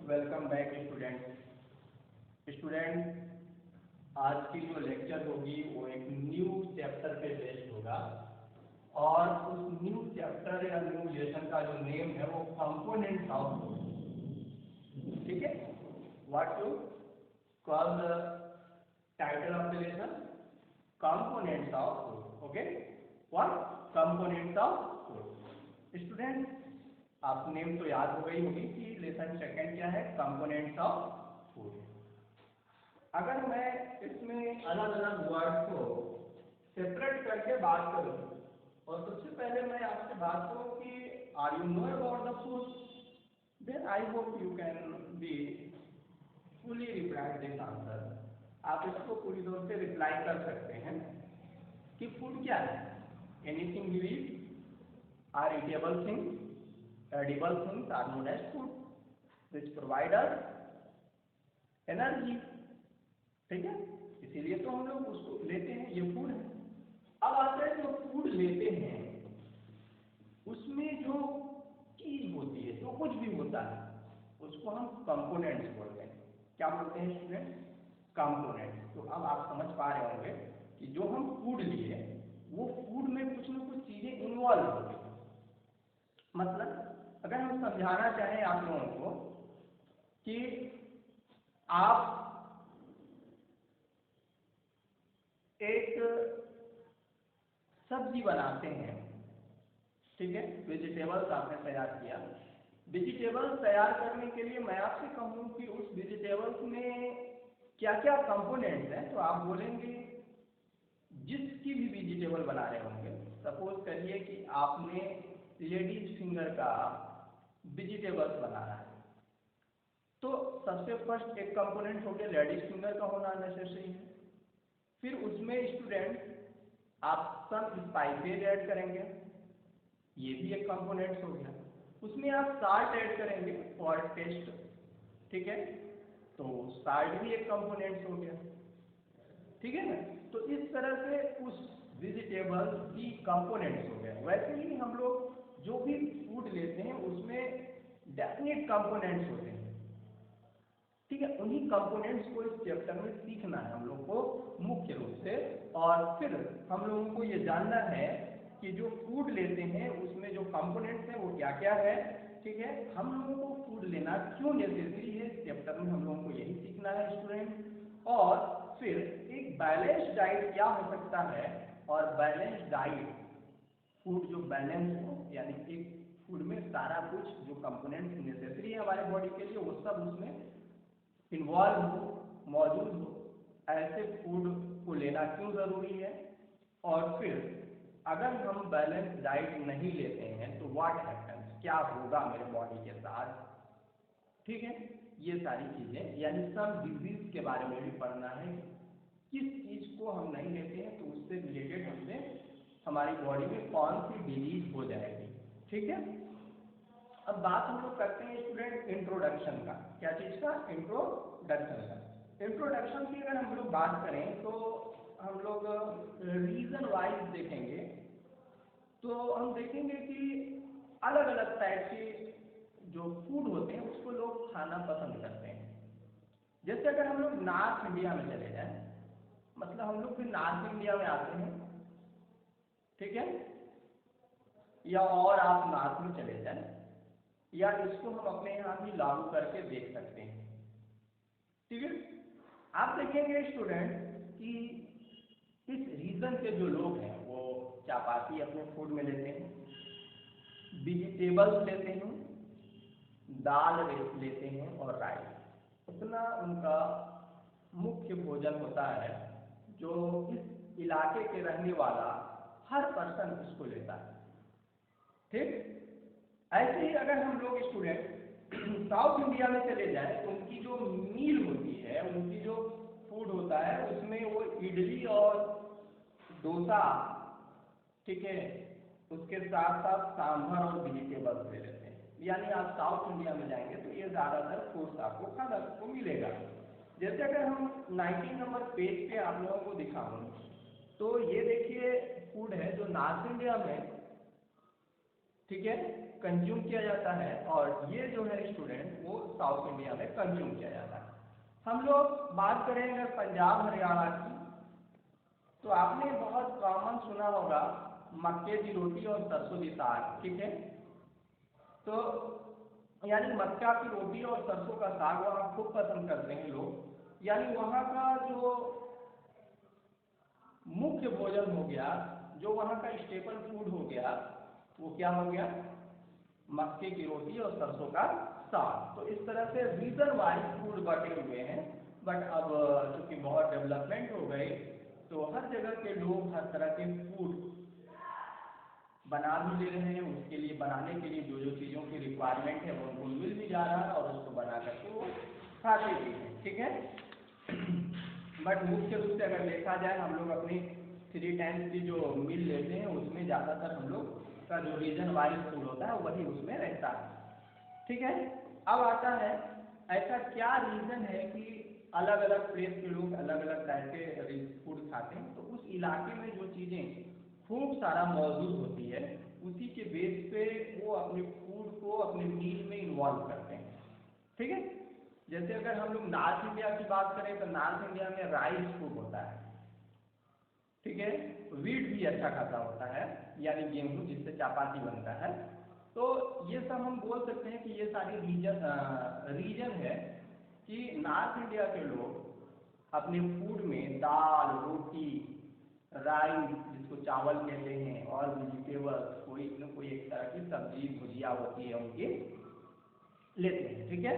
Welcome back student. आज की जो लेक्चर होगी वो एक न्यू चैप्टर पे बेस्ड होगा और उस न्यू चैप्टर या न्यू लेसन का जो नेम है वो कंपोनेंट्स ऑफ फूड। ठीक है, what you call the title of the lesson? Components of food. Okay, what components of food. Student, आप नेम तो याद हो गई होगी कि लेसन सेकंड क्या है, कंपोनेंट्स ऑफ फूड। अगर मैं इसमें अलग अलग वर्ड को सेपरेट करके बात करूं और सबसे पहले मैं आपसे बात करूं कि are you know about the food, then I hope you can be fully reply this answer. आप इसको पूरी तौर से रिप्लाई कर सकते हैं कि फूड क्या है। Anything you eat are edible things, edible things are known as food which provide us energy। ठीक है, इसीलिए तो हम लोग उसको लेते हैं, ये फूड है। अब आते हैं जो फूड लेते हैं उसमें जो चीज होती है, जो कुछ भी होता है उसको हम कंपोनेंट्स बोलते हैं। क्या बोलते हैं स्टूडेंट? कंपोनेंट्स। तो अब आप समझ पा रहे होंगे कि जो हम फूड लिए वो फूड में कुछ ना कुछ चीजें इन्वॉल्व होती है। मतलब अगर हम समझाना चाहें आप लोगों को कि आप एक सब्जी बनाते हैं, ठीक है, वेजिटेबल्स आपने तैयार किया। वेजिटेबल्स तैयार करने के लिए मैं आपसे कहूँ कि उस वेजिटेबल्स में क्या क्या कंपोनेंट्स हैं, तो आप बोलेंगे जिसकी भी वेजिटेबल बना रहे होंगे। सपोज करिए कि आपने लेडीज फिंगर का वेजिटेबल्स बनाना है, तो सबसे फर्स्ट एक कंपोनेंट हो गया लेडीज फिंगर का होना नेसेसरी है। फिर उसमें स्टूडेंट आप सब स्पाइसेज ऐड करेंगे, ये भी एक कंपोनेंट हो गया। उसमें आप साल्ट ऐड करेंगे फॉर टेस्ट, ठीक है, तो साल्ट भी एक कंपोनेंट हो गया। ठीक है ना, तो इस तरह से उस वेजिटेबल की कंपोनेंट्स हो गए। वैसे ही हम लोग जो भी फूड लेते हैं उसमें डेफिनेट कंपोनेंट्स होते हैं। ठीक है, उन्हीं कंपोनेंट्स को इस चैप्टर में सीखना है हम लोग को मुख्य रूप से। और फिर हम लोगों को ये जानना है कि जो फूड लेते हैं उसमें जो कंपोनेंट्स हैं वो क्या क्या है। ठीक है, हम लोगों को फूड लेना क्यों नेसेसरी है इस चैप्टर में हम लोगों को यही सीखना है स्टूडेंट। और फिर एक बैलेंस डाइट क्या हो सकता है, और बैलेंस डाइट फूड जो बैलेंस हो, यानी एक फूड में सारा कुछ जो कंपोनेंट्स नेसेसरी है हमारे बॉडी के लिए वो सब उसमें इन्वॉल्व हो, मौजूद हो, ऐसे फूड को लेना क्यों जरूरी है। और फिर अगर हम बैलेंस डाइट नहीं लेते हैं तो व्हाट हैपेंस, क्या होगा मेरे बॉडी के साथ। ठीक है, ये सारी चीजें यानी सब डिजीज के बारे में भी पढ़ना है, किस चीज को हम नहीं लेते हैं तो उससे रिलेटेड हमसे हमारी बॉडी में कौन सी डिजीज हो जाएगी। ठीक है, अब बात हम लोग करते हैं स्टूडेंट इंट्रोडक्शन का। क्या चीज का? इंट्रोडक्शन का। इंट्रोडक्शन की अगर हम लोग बात करें तो हम लोग रीजन वाइज देखेंगे, तो हम देखेंगे कि अलग अलग टाइप के जो फूड होते हैं उसको लोग खाना पसंद करते हैं। जैसे अगर हम लोग नॉर्थ इंडिया में चले जाएं, मतलब हम लोग भी नॉर्थ इंडिया में आते हैं, ठीक है, या और आप नॉर्थ में चले जाएं, या इसको हम अपने यहाँ भी लागू करके देख सकते हैं। ठीक है, आप देखेंगे स्टूडेंट कि इस रीजन के जो लोग हैं वो चपाती अपने फूड में लेते हैं, वेजिटेबल्स लेते हैं, दाल लेते हैं और राइस। इतना उनका मुख्य भोजन होता है जो इस इलाके के रहने वाला हर पर्सन इसको लेता है। ठीक, ऐसे ही अगर हम लोग स्टूडेंट साउथ इंडिया में चले जाएं तो उनकी जो मील होती है, उनकी जो फूड होता है उसमें वो इडली और डोसा, ठीक है, उसके साथ साथ सांभर और वेजिटेबल्स ले लेते हैं। यानी आप साउथ इंडिया में जाएंगे तो ये ज़्यादातर फूड्स आपको खाना को मिलेगा। जैसे अगर हम 19 नंबर पेज पे आप लोगों को दिखाऊँ तो ये देखिए फूड है जो नॉर्थ इंडिया में ठीक है, कंज्यूम किया जाता है, और ये जो है स्टूडेंट वो साउथ इंडिया में कंज्यूम किया जाता है। हम लोग बात करें अगर पंजाब हरियाणा की, तो आपने बहुत कॉमन सुना होगा मक्के की रोटी और सरसों की साग। ठीक है, तो यानी मक्का की रोटी और सरसों का साग वहाँ खूब पसंद करते हैं लोग। यानी वहाँ का जो मुख्य भोजन हो गया, जो वहाँ का स्टेपल फूड हो गया, वो क्या हो गया, मक्के की रोटी और सरसों का साग। तो इस तरह से रीजन वाइज फूड बटे हुए हैं। बट अब चूंकि बहुत डेवलपमेंट हो गई, तो हर जगह के लोग हर तरह के फूड बना भी ले रहे हैं। उसके लिए बनाने के लिए जो जो चीज़ों की रिक्वायरमेंट है वो उनको मिल भी जा रहा है, और उसको बना करके वो खाते भी हैं। ठीक है, बट मुख्य रूप से अगर देखा जाए, हम लोग अपनी 3 टाइम्स की जो मील लेते हैं उसमें ज़्यादातर हम लोग का जो रीजन वाइज फूड होता है वही उसमें रहता है। ठीक है, अब आता है ऐसा क्या रीजन है कि अलग अलग प्लेस के लोग अलग अलग टाइप के फूड खाते हैं। तो उस इलाके में जो चीज़ें खूब सारा मौजूद होती है, उसी के बेस पे वो अपने फूड को अपने मील में इन्वॉल्व करते हैं। ठीक है, जैसे अगर हम लोग नॉर्थ इंडिया की बात करें, तो नॉर्थ इंडिया में राइस खूब होता है। ठीक है, वीट भी अच्छा खासा होता है, यानी गेहूं जिससे चपाती बनता है। तो ये सब हम बोल सकते हैं कि ये सारी रीजन है कि नॉर्थ इंडिया के लोग अपने फूड में दाल, रोटी, राइस जिसको चावल कहते हैं, और वेजिटेबल्स, कोई न कोई एक तरह की सब्जी भुजिया होती है उनकी, लेते हैं। ठीक है,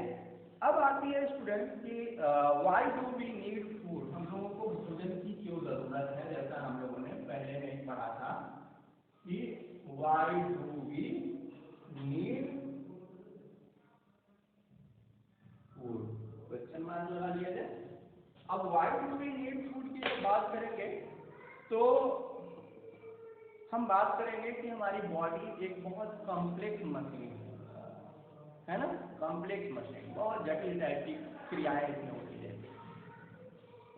अब आती है स्टूडेंट कि why do we need food, हम लोगों को भोजन की क्यों जरूरत है। जैसा हम लोगों ने पहले में पढ़ा था कि why do we need food, question mark लगा लिया जाए। अब why do we need food की जब बात करेंगे, तो हम बात करेंगे कि हमारी बॉडी एक बहुत कॉम्प्लेक्स मशीन है ना, कॉम्प्लेक्स मशीन, बहुत जटिल टाइप की क्रियाएं इसमें होती है।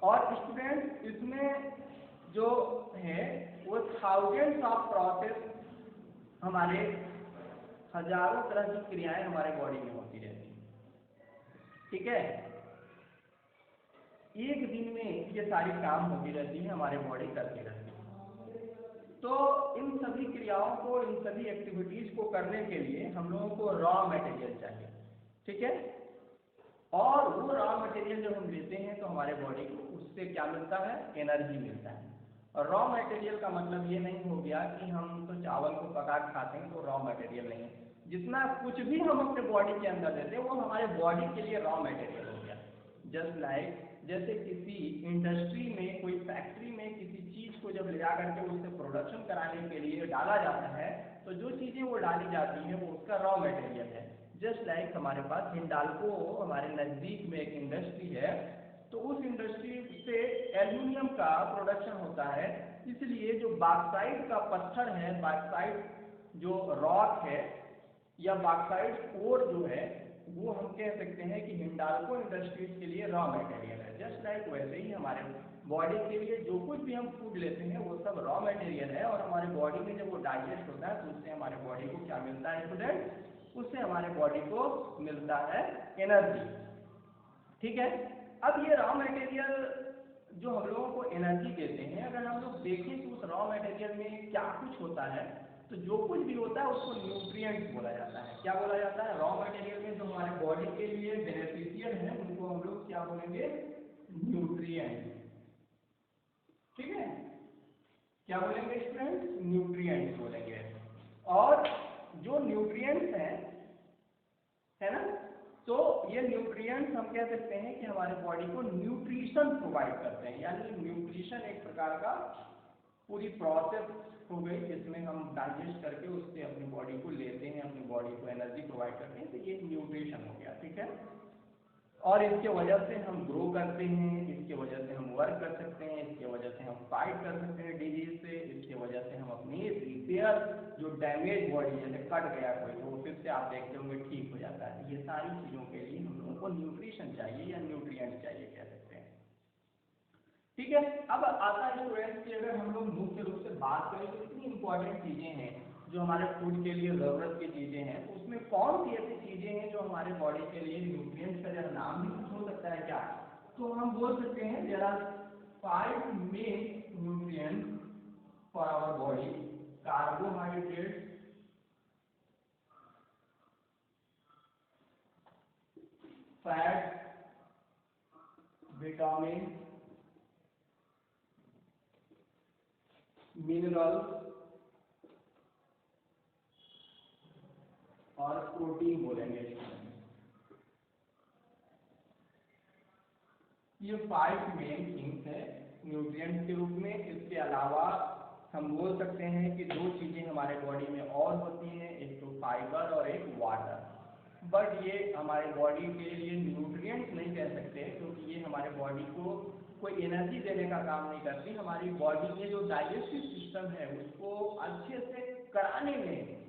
और स्टूडेंट इसमें जो है वो थाउजेंड्स ऑफ प्रोसेस, हमारे हजारों तरह की क्रियाएं हमारे बॉडी में होती रहती है। ठीक है, एक दिन में ये सारी काम होती रहती है, हमारे बॉडी करती रहती है। तो इन सभी क्रियाओं को, इन सभी एक्टिविटीज को करने के लिए हम लोगों को रॉ मटेरियल चाहिए। ठीक है, और वो रॉ मटेरियल जब हम लेते हैं तो हमारे बॉडी को उससे क्या मिलता है, एनर्जी मिलता है। और रॉ मटेरियल का मतलब ये नहीं हो गया कि हम तो चावल को पका खाते हैं तो रॉ मटेरियल नहीं है। जितना कुछ भी हम अपने बॉडी के अंदर देते हैं वो हमारे बॉडी के लिए रॉ मटेरियल हो गया। जस्ट लाइक जैसे किसी इंडस्ट्री में, कोई फैक्ट्री में किसी चीज को जब ले जा करके उससे प्रोडक्शन कराने के लिए डाला जाता है, तो जो चीजें वो डाली जाती हैं वो उसका रॉ मटेरियल है। जस्ट लाइक हमारे पास हिंडाल्को, हमारे नजदीक में एक इंडस्ट्री है, तो उस इंडस्ट्री से एल्यूमिनियम का प्रोडक्शन होता है। इसलिए जो बॉक्साइट का पत्थर है, बॉक्साइट जो रॉक है या बॉक्साइट ओर जो है, वो हम कह सकते हैं कि हिंडाल्को इंडस्ट्रीज के लिए रॉ मटेरियल है। जस्ट लाइक वैसे ही हमारे बॉडी के लिए जो कुछ भी हम फूड लेते हैं वो सब रॉ मटेरियल है, और हमारे बॉडी में जब वो डाइजेस्ट होता है तो उससे हमारे बॉडी को क्या मिलता है स्टूडेंट, उससे हमारे बॉडी को मिलता है एनर्जी। ठीक है, अब ये रॉ मटेरियल जो हम लोगों को एनर्जी देते हैं, अगर हम लोग देखें तो उस रॉ मटेरियल में क्या कुछ होता है, तो जो कुछ भी होता है उसको न्यूट्रिएंट्स बोला जाता है। क्या बोला जाता है, रॉ मटेरियल में जो हमारे बॉडी के लिए बेनिफिशियल है उनको हम लोग क्या बोलेंगे, न्यूट्रिएंट्स। ठीक है, क्या बोलेंगे स्टूडेंट, न्यूट्रिएंट्स बोलेंगे। और जो न्यूट्रिएंट्स हैं, है ना, तो ये न्यूट्रिएंट्स हम कह सकते हैं कि हमारे बॉडी को न्यूट्रिशन प्रोवाइड करते हैं। यानी न्यूट्रिशन एक प्रकार का पूरी प्रोसेस हो गई जिसमें हम डाइजेस्ट करके उससे अपनी बॉडी को लेते हैं, अपनी बॉडी को एनर्जी प्रोवाइड करते हैं, तो ये न्यूट्रिशन हो गया। ठीक है, और इसके वजह से हम ग्रो करते हैं, इसके वजह से हम वर्क कर सकते हैं, इसके वजह से हम फाइट कर सकते हैं डिजीज से, इसके वजह से हम अपनी रिपेयर, जो डैमेज बॉडी जैसे कट गया कोई तो फिर से आप देखते होंगे ठीक हो जाता है। ये सारी चीज़ों के लिए हम लोगों को न्यूट्रिशन चाहिए या न्यूट्रिएंट्स चाहिए कह सकते हैं। ठीक है, अब आता है स्टूडेंट्स की अगर हम लोग मुख्य रूप से बात करें तो इतनी इंपॉर्टेंट चीजें हैं जो हमारे फूड के लिए ज़रूरत की चीज़ें हैं, तो उसमें कौन सी ऐसी चीज़ें हैं जो हमारे बॉडी के लिए न्यूट्रिएंट्स का जरा नाम भी कुछ हो सकता है क्या? तो हम बोल सकते हैं there are 5 main nutrients for our body: carbohydrate, fat, vitamin, minerals और प्रोटीन बोलेंगे इसमें। ये 5 मेन थिंग्स है न्यूट्रिएंट्स के रूप में। इसके अलावा हम बोल सकते हैं कि 2 चीज़ें हमारे बॉडी में और होती हैं, एक तो फाइबर और एक वाटर। बट ये हमारे बॉडी के लिए न्यूट्रिएंट्स नहीं कह सकते, क्योंकि ये हमारे बॉडी को कोई एनर्जी देने का काम नहीं करती। हमारी बॉडी में जो डाइजेस्टिव सिस्टम है उसको अच्छे से कराने में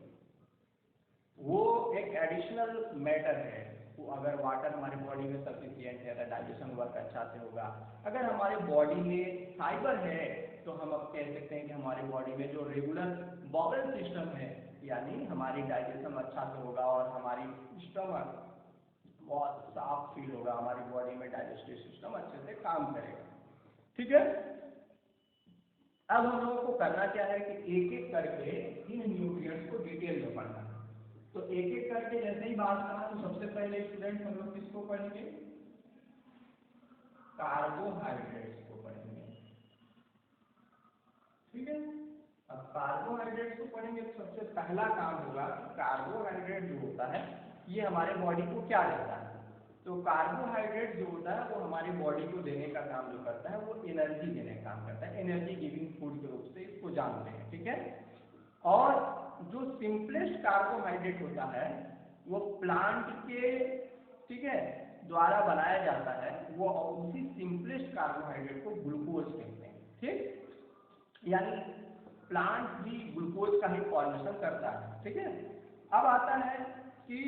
वो एक एडिशनल मैटर है। तो अगर वाटर हमारे बॉडी में सफिशिएंट है तो डाइजेशन वर्क अच्छा से होगा। अगर हमारे बॉडी में फाइबर है तो हम अब कह सकते हैं कि हमारी बॉडी में जो रेगुलर बॉवल सिस्टम है, यानी हमारी डाइजेशन अच्छा से होगा और हमारी स्टमक बहुत साफ फील होगा, हमारी बॉडी में डाइजेस्टिव सिस्टम अच्छे से काम करेगा। ठीक है, अब हम लोगों को करना क्या है कि एक एक करके इन न्यूट्रिएंट्स को डिटेल में पढ़ना है। तो एक एक करके जैसे ही बात करा तो सबसे पहले स्टूडेंट हम लोग किसको पढ़ेंगे? कार्बोहाइड्रेट्स को पढ़ेंगे। ठीक है, अब कार्बोहाइड्रेट्स को पढ़ेंगे तो सबसे पहला काम होगा कि कार्बोहाइड्रेट जो होता है ये हमारे बॉडी को क्या देता है। तो कार्बोहाइड्रेट जो होता है वो हमारी बॉडी को देने का काम जो करता है वो एनर्जी देने का काम करता है, एनर्जी गिविंग फूड के रूप से इसको जानते हैं। ठीक है, और जो सिंपलेस्ट कार्बोहाइड्रेट होता है वो प्लांट के, ठीक है, द्वारा बनाया जाता है, वो उसी सिंपलेस्ट कार्बोहाइड्रेट को ग्लूकोज कहते हैं। ठीक, यानी प्लांट भी ग्लूकोज का ही फॉर्मेशन करता है। ठीक है, अब आता है कि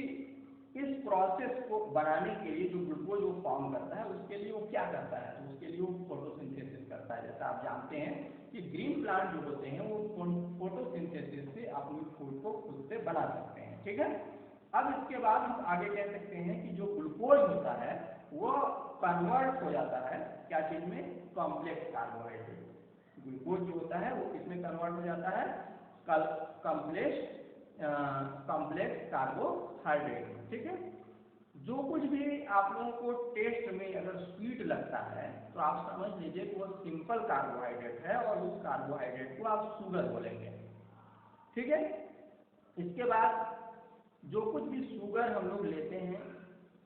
इस प्रोसेस को बनाने के लिए जो ग्लूकोज वो फॉर्म करता है उसके लिए वो क्या करता है, तो उसके लिए वो फोटोसिंथेसिस करता है। जैसा आप जानते हैं कि ग्रीन प्लांट जो होते हैं वो फोटोसिंथेसिस से अपनी फूड को खुद से बना सकते हैं। ठीक है, अब इसके बाद हम आगे कह सकते हैं कि जो ग्लूकोज होता है वो कन्वर्ट हो जाता है क्या चीज में? Complex carbohydrate. ग्लूकोज जो होता है वो किसमें कन्वर्ट हो जाता है? Complex carbohydrate. ठीक है, जो कुछ भी आप लोगों को टेस्ट में अगर स्वीट लगता है तो आप समझ लीजिए कि वो सिंपल कार्बोहाइड्रेट है और उस कार्बोहाइड्रेट को आप शुगर बोलेंगे। ठीक है, इसके बाद जो कुछ भी शुगर हम लोग लेते हैं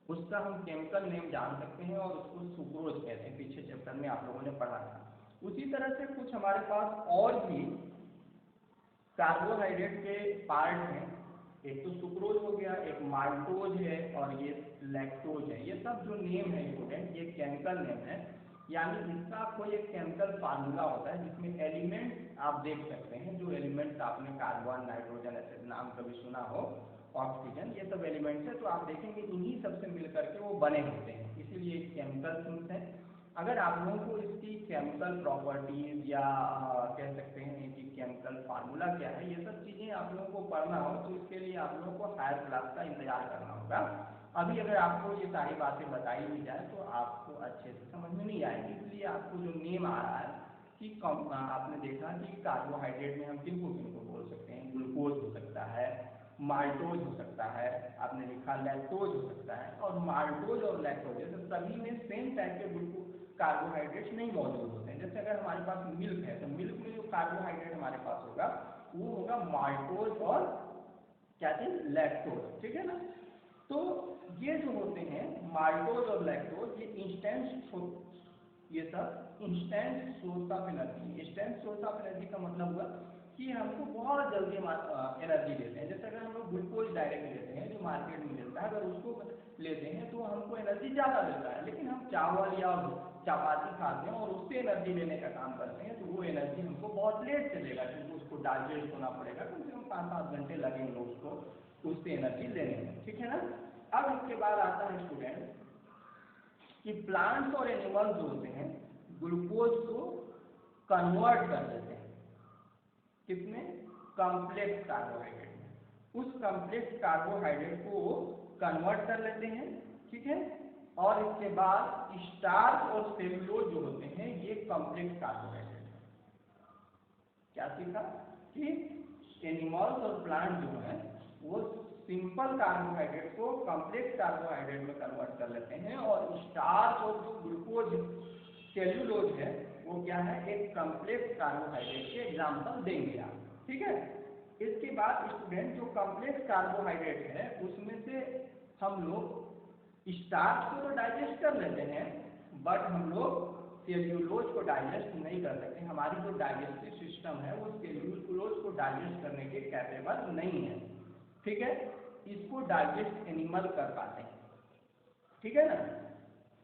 उसका हम केमिकल नेम जान सकते हैं और उसको सुक्रोज कहते हैं, पीछे चैप्टर में आप लोगों ने पढ़ा था। उसी तरह से कुछ हमारे पास और भी कार्बोहाइड्रेट के पार्ट हैं, एक तो सुक्रोज हो गया, एक माल्टोज है और ये लैक्टोज है। ये सब जो नेम है स्टूडेंट ये केमिकल नेम है, यानी इसका कोई एक केमिकल फार्मूला होता है जिसमें एलिमेंट आप देख सकते हैं। जो एलिमेंट्स आपने कार्बन, नाइट्रोजन ऐसे नाम कभी सुना हो, ऑक्सीजन, ये सब एलिमेंट्स है, तो आप देखेंगे इन्हीं सबसे मिल करके वो बने होते हैं, इसीलिए केमिकल थिंग्स है। अगर आप लोगों को इसकी केमिकल प्रॉपर्टीज या कह सकते हैं कि केमिकल फार्मूला क्या है, ये सब चीज़ें आप लोगों को पढ़ना हो तो इसके लिए आप लोगों को हायर क्लास का इंतजार करना होगा। अभी अगर आपको ये सारी बातें बताई भी जाए तो आपको अच्छे से समझ में नहीं आएगी, इसलिए आपको जो नेम आ रहा है कि आपने देखा कि कार्बोहाइड्रेट में हम किनको किनको बोल सकते हैं, ग्लूकोज हो सकता है, माल्टोज हो सकता है, आपने लिखा लैक्टोज हो सकता है, और माल्टोज और लैक्टोज जैसे सभी में सेम टाइप के ग्लूकोज कार्बोहाइड्रेट्स नहीं मौजूद होते हैं। जैसे अगर हमारे पास मिल्क है तो मिल्क में जो कार्बोहाइड्रेट हमारे पास होगा वो होगा माल्टोज और क्या चीज? लैक्टोज। ठीक है ना, तो ये जो होते हैं माल्टोज और लैक्टोज ये सब instant source of energy. Instant source of energy का मतलब हुआ कि हमको बहुत जल्दी एनर्जी देते हैं। जैसे अगर हम लोग ग्लूकोज डायरेक्ट लेते हैं जो मार्केट में मिलता है, अगर उसको लेते हैं तो हमको एनर्जी ज़्यादा देता है, लेकिन हम चावल या चपाती खाते हैं और उससे एनर्जी लेने का काम करते हैं तो वो एनर्जी हमको बहुत लेट से देगा, क्योंकि उसको डाइजेस्ट होना पड़ेगा, कम से कम 5-7 घंटे लगेंगे उसको उससे एनर्जी लेने में। ठीक है ना, अब इसके बाद आता है स्टूडेंट कि प्लांट्स और एनिमल्स जो होते हैं ग्लूकोज को कन्वर्ट कर देते हैं, किसमें? कॉम्प्लेक्स कार्बोहाइड्रेट में, उस कॉम्प्लेक्स कार्बोहाइड्रेट को कन्वर्ट कर लेते हैं, ठीक है। और इसके बाद स्टार्च और सेलुलोज जो होते हैं ये कॉम्प्लेक्स कार्बोहाइड्रेट है। क्या सीखा कि एनिमल्स और प्लांट जो है वो सिंपल कार्बोहाइड्रेट को कॉम्प्लेक्स कार्बोहाइड्रेट में कन्वर्ट कर लेते हैं, और स्टार्च और जो ग्लूकोज सेल्यूलोज है वो क्या है, एक कॉम्प्लेक्स कार्बोहाइड्रेट के एग्जाम्पल देंगे आप, ठीक है। इसके बाद स्टूडेंट जो कॉम्प्लेक्स कार्बोहाइड्रेट है उसमें से हम लोग स्टार्च को तो डाइजेस्ट कर लेते हैं, बट हम लोग सेल्यूलोज को डाइजेस्ट नहीं कर सकते। हमारी जो डाइजेस्टिव सिस्टम है वो सेल्यूलोज को डाइजेस्ट करने के कैपेबल नहीं है, ठीक है। इसको डाइजेस्ट एनिमल कर पाते हैं, ठीक है ना।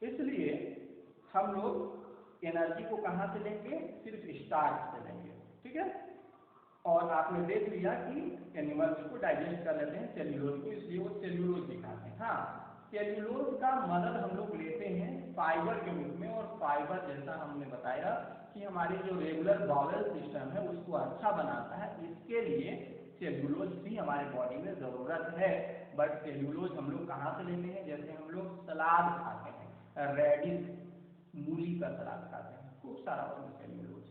इसलिए हम लोग एनर्जी को कहाँ से लेंगे, सिर्फ स्टार्च से लेंगे, ठीक है। और आपने देख लिया कि एनिमल उसको डाइजेस्ट कर लेते हैं सेल्यूलोज को, इसलिए वो सेल्यूलोज दिखाते हैं। हाँ, सेल्यूलोज का मदद हम लोग लेते हैं फाइबर के रूप में, और फाइबर जैसा हमने बताया कि हमारी जो रेगुलर बाउल सिस्टम है उसको अच्छा बनाता है, इसके लिए सेल्यूलोज भी हमारे बॉडी में ज़रूरत है। बट सेल्यूलोज हम लोग कहाँ से लेते हैं, जैसे हम लोग सलाद खाते हैं, रेडिश मूली का सलाद खाते हैं, खूब सारा उसमें सेल्यूलोज,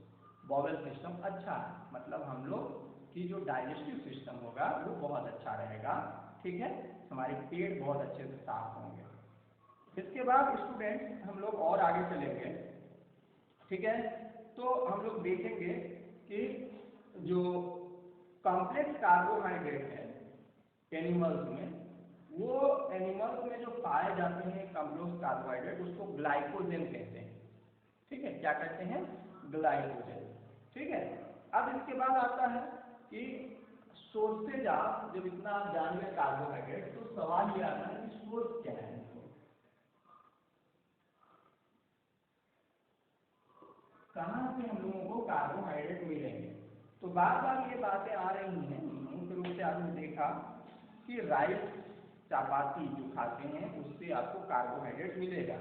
बाउल सिस्टम अच्छा है, मतलब हम लोग की जो डाइजेस्टिव सिस्टम होगा वो बहुत अच्छा रहेगा, ठीक है। हमारे पेट बहुत अच्छे से साफ होंगे। इसके बाद स्टूडेंट हम लोग और आगे चलेंगे, ठीक है। तो हम लोग देखेंगे कि जो कॉम्प्लेक्स कार्बोहाइड्रेट है एनिमल्स में, वो एनिमल्स में जो पाए जाते हैं कॉम्प्लेक्स कार्बोहाइड्रेट उसको ग्लाइकोजन कहते हैं, ठीक है। क्या कहते हैं, ग्लाइकोजन, ठीक है। अब इसके बाद आता है कि सोर्सेज आप जब इतना आप जान गए कार्बोहाइड्रेट, तो सवाल ये आता है कि सोर्स क्या है, कहाँ से हम लोगों को कार्बोहाइड्रेट मिलेंगे। तो बार बार ये बातें आ रही हैं, मुख्य रूप से आपने देखा कि राइस चपाती जो खाते हैं उससे आपको कार्बोहाइड्रेट मिलेगा।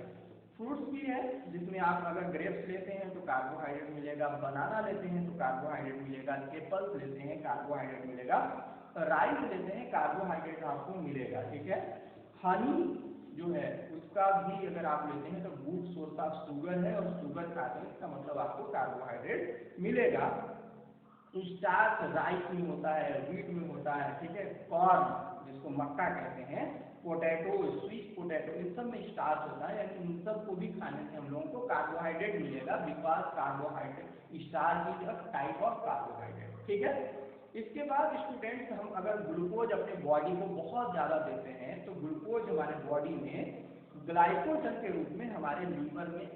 फ्रूट्स भी है जिसमें आप अगर ग्रेप्स लेते हैं तो कार्बोहाइड्रेट मिलेगा, बनाना लेते हैं तो कार्बोहाइड्रेट मिलेगा, एप्पल्स लेते हैं कार्बोहाइड्रेट मिलेगा, राइस लेते हैं कार्बोहाइड्रेट आपको मिलेगा, ठीक है। हनी जो है उसका भी अगर आप लेते हैं तो गुड सोर्स ऑफ शुगर है, और शुगर खाते हैं इसका मतलब आपको कार्बोहाइड्रेट मिलेगा। स्टार्च राइस में होता है, व्हीट में होता है, ठीक है। कॉर्न जिसको मक्का कहते हैं, पोटैटो, स्वीट पोटैटो, इन सब में स्टार्च होता है, यानी इन सब को भी खाने से हम लोगों को कार्बोहाइड्रेट मिलेगा, because carbohydrate starch is a type of carbohydrate, ठीक है। इसके बाद स्टूडेंट्स हम अगर ग्लूकोज अपने बॉडी को बहुत ज़्यादा देते हैं तो ग्लूकोज हमारे बॉडी में ग्लाइकोजन के रूप में हमारे लीवर में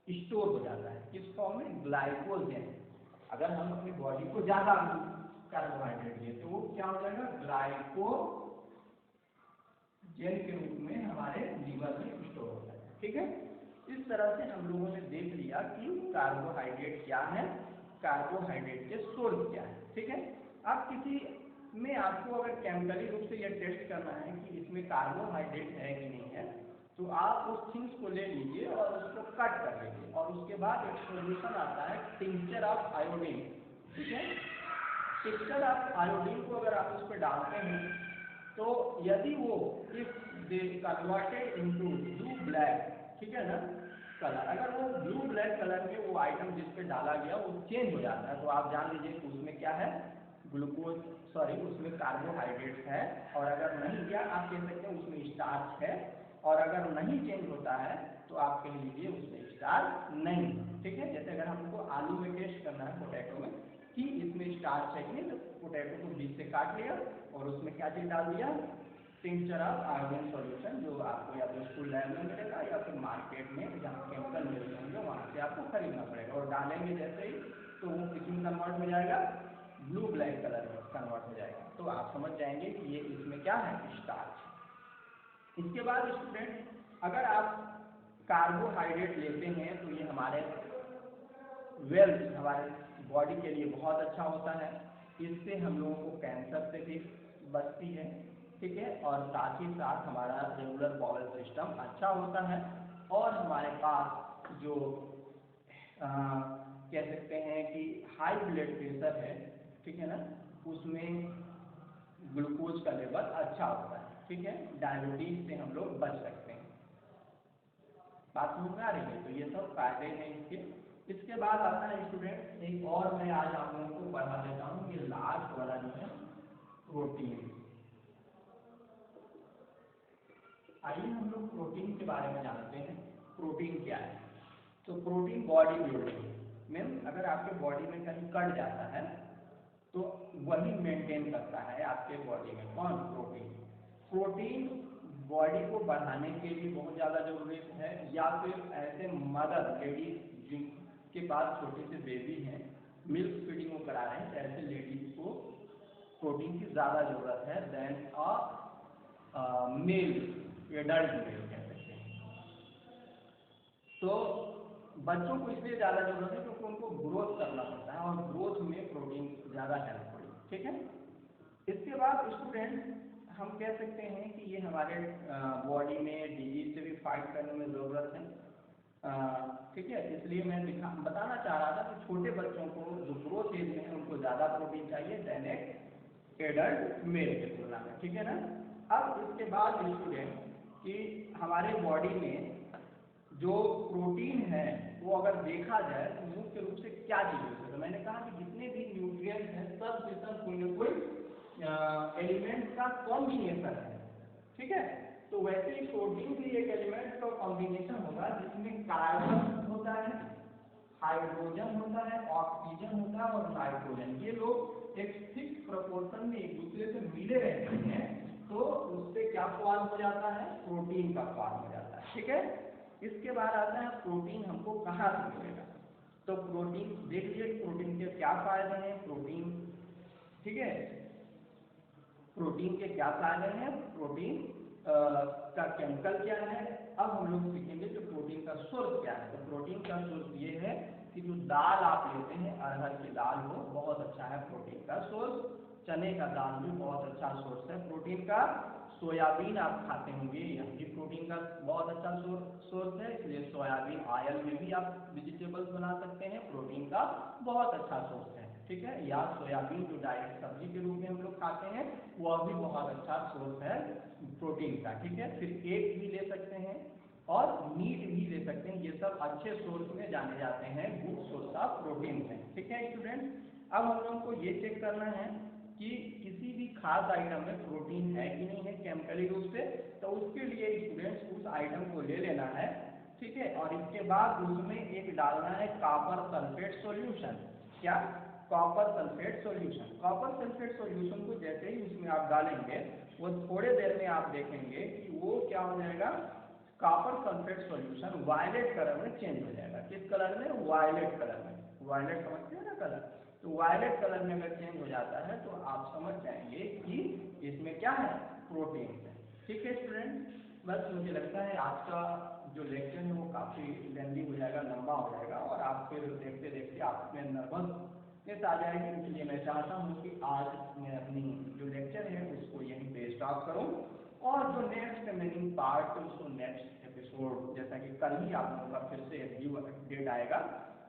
स्टोर हो जाता है। किस फॉर्म में, ग्लाइकोजन। अगर हम अपनी बॉडी को ज़्यादा कार्बोहाइड्रेट दिए तो वो क्या हो जाएगा, ग्लाइकोजन के रूप में हमारे लीवर में स्टोर हो जाएगा, ठीक है। इस तरह से हम लोगों ने देख लिया कि कार्बोहाइड्रेट क्या है, कार्बोहाइड्रेट के सोर्स क्या है, ठीक है। अब किसी में आपको अगर केमिकली रूप से यह टेस्ट करना है कि इसमें कार्बोहाइड्रेट है कि नहीं है, तो आप उस थिंग्स को ले लीजिए और उसको कट कर लीजिए, और उसके बाद एक सोल्यूशन आता है टिंचर ऑफ आयोडीन, ठीक है। टिंचर ऑफ आयोडीन को अगर आप उस पर डालते हैं तो यदि वो if they converted into blue black, ठीक है ना, कलर, अगर वो ब्लू ब्लैक कलर में वो आइटम जिस पे डाला गया वो चेंज हो जाता है, तो आप जान लीजिए कि उसमें क्या है, ग्लूकोज, सॉरी उसमें कार्बोहाइड्रेट है। और अगर नहीं किया आप कह सकते हैं उसमें स्टार्च है, और अगर नहीं चेंज होता है तो आप कह लीजिए उसमें स्टार्च नहीं, ठीक है। जैसे अगर हमको आलू में टेस्ट करना है, पोटैटो में, कि इसमें स्टार्च है कि नहीं, तो पोटैटो को बीच से काट लिया और उसमें क्या चीज़ डाल दिया, टिंचर ऑफ आयोडीन सॉल्यूशन, जो आपको या तो स्कूल लैब में मिलेगा या फिर मार्केट में जहाँ केमिकल मिलते होंगे वहाँ से आपको खरीदना पड़ेगा, और डालेंगे जैसे ही तो वो किसमें कन्वर्ट हो जाएगा, ब्लू ब्लैक कलर में कन्वर्ट हो जाएगा। तो आप समझ जाएंगे कि ये इसमें क्या है, स्टार्च। इसके बाद स्टूडेंट अगर आप कार्बोहाइड्रेट लेते हैं तो ये हमारे वेल्थ, हमारे बॉडी के लिए बहुत अच्छा होता है, इससे हम लोगों को कैंसर से भी बचती है, ठीक है। और साथ ही साथ हमारा रेगुलर बाउल सिस्टम अच्छा होता है, और हमारे पास जो कह सकते हैं कि हाई ब्लड प्रेशर है, ठीक है ना, उसमें ग्लूकोज का लेवल अच्छा होता है, ठीक है, डायबिटीज से हम लोग बच सकते हैं। बात समझ में आ रही है? तो ये सब फायदे हैं इसके। इसके बाद आता है स्टूडेंट, एक और मैं आज आप लोगों को पढ़ा देता हूँ, ये लास्ट वाला जो है प्रोटीन। आइए हम लोग प्रोटीन के बारे में जानते हैं। प्रोटीन क्या है? तो प्रोटीन बॉडी बिल्डिंग मीन्स अगर आपके बॉडी में कहीं कट जाता है तो वही मेंटेन करता है आपके बॉडी में। कौन? प्रोटीन। प्रोटीन बॉडी को बढ़ाने के लिए बहुत ज़्यादा जरूरी है, या फिर ऐसे मदर लेडीज जिनके पास छोटे से बेबी हैं, मिल्क फीडिंग वो करा रहे हैं, तो ऐसे लेडीज को प्रोटीन की ज़्यादा जरूरत है देन अ मेल, एडल्ट मेल कह सकते हैं। तो बच्चों को इसलिए ज़्यादा जरूरत है क्योंकि उनको ग्रोथ करना पड़ता है और ग्रोथ में प्रोटीन ज़्यादा हेल्पफुल, ठीक है। इसके बाद स्टूडेंट हम कह सकते हैं कि ये हमारे बॉडी में डिजीज से भी फाइट करने में ज़रूरत है, ठीक है। इसलिए मैं बताना चाह रहा था कि छोटे बच्चों को जो ग्रोथ एज में है उनको ज़्यादा प्रोटीन चाहिए देन एडल्ट मेल की तुलना में, ठीक है ना। अब इसके बाद स्टूडेंट कि हमारे बॉडी में जो प्रोटीन है वो अगर देखा जाए तो मुख्य रूप से क्या चीज़ों से, तो मैंने कहा कि जितने भी न्यूट्रिएंट्स हैं सब के सब कोई न कोई एलिमेंट का कॉम्बिनेशन है, ठीक है। तो वैसे ही प्रोटीन भी एक एलिमेंट का कॉम्बिनेशन होगा जिसमें कार्बन होता है, हाइड्रोजन होता है, ऑक्सीजन होता है और नाइट्रोजन। ये लोग एक फिक्स प्रोपोर्शन में एक दूसरे से मिले रहते हैं, तो उससे क्या फॉर्म हो जाता है? प्रोटीन का फॉर्म हो जाता है, ठीक है। इसके बाद आता है प्रोटीन हमको कहाँ से मिलेगा। तो प्रोटीन देख लीजिए प्रोटीन के क्या फायदे हैं। प्रोटीन, ठीक है, प्रोटीन के क्या फायदे हैं, प्रोटीन का केमिकल क्या है। अब हम लोग सीखेंगे कि प्रोटीन का सोर्स क्या है। तो प्रोटीन का सोर्स ये है कि जो दाल आप लेते हैं, अरहर की दाल हो, बहुत अच्छा है प्रोटीन का सोर्स। चने का दाल भी बहुत अच्छा सोर्स है प्रोटीन का। सोयाबीन आप खाते होंगे, यह भी प्रोटीन का बहुत अच्छा सोर्स है, इसलिए सोयाबीन ऑयल में भी आप वेजिटेबल्स बना सकते हैं, प्रोटीन का बहुत अच्छा सोर्स है, ठीक है। या सोयाबीन जो डायरेक्ट सब्जी के रूप में हम लोग खाते हैं वह भी बहुत अच्छा सोर्स है प्रोटीन का, ठीक है। फिर एग भी ले सकते हैं और मीट भी ले सकते हैं, ये सब अच्छे सोर्स में जाने जाते हैं, गुड सोर्स ऑफ प्रोटीन है, ठीक है स्टूडेंट। अब हम लोगों को ये चेक करना है कि किसी भी खास आइटम में प्रोटीन है कि नहीं है केमिकली रूप से। तो उसके लिए स्टूडेंट्स उस आइटम को ले लेना है, ठीक है, और इसके बाद उसमें एक डालना है कॉपर सल्फेट सॉल्यूशन। क्या? Copper sulphate solution. Copper sulphate solution को जैसे ही उसमें आप डालेंगे वो थोड़े देर में आप देखेंगे कि वो क्या हो जाएगा, copper sulphate solution violet colour में चेंज हो जाएगा। किस कलर में? वायलेट कलर में। वायलेट समझते हैं ना कलर, तो वायलेट कलर में अगर चेंज हो जाता है तो आप समझ जाएंगे कि इसमें क्या है, प्रोटीन है, ठीक है स्टूडेंट। बस मुझे लगता है आज का जो लेक्चर है वो काफ़ी लेंदी हो जाएगा, लंबा हो जाएगा, और आप फिर देखते देखते आप में नर्वसनेस आ जाएगी। इसलिए मैं चाहता हूँ कि आज मैं अपनी जो लेक्चर है उसको यहीं पे स्टॉप करूँ, और जो नेक्स्ट रिमेनिंग पार्ट है उसको नेक्स्ट एपिसोड, जैसा कि कल ही आप लोगों का फिर से एक न्यू अपडेट आएगा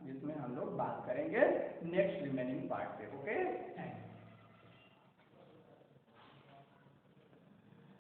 जिसमें हम लोग बात करेंगे नेक्स्ट रिमेनिंग पार्ट पे। Okay, thank you.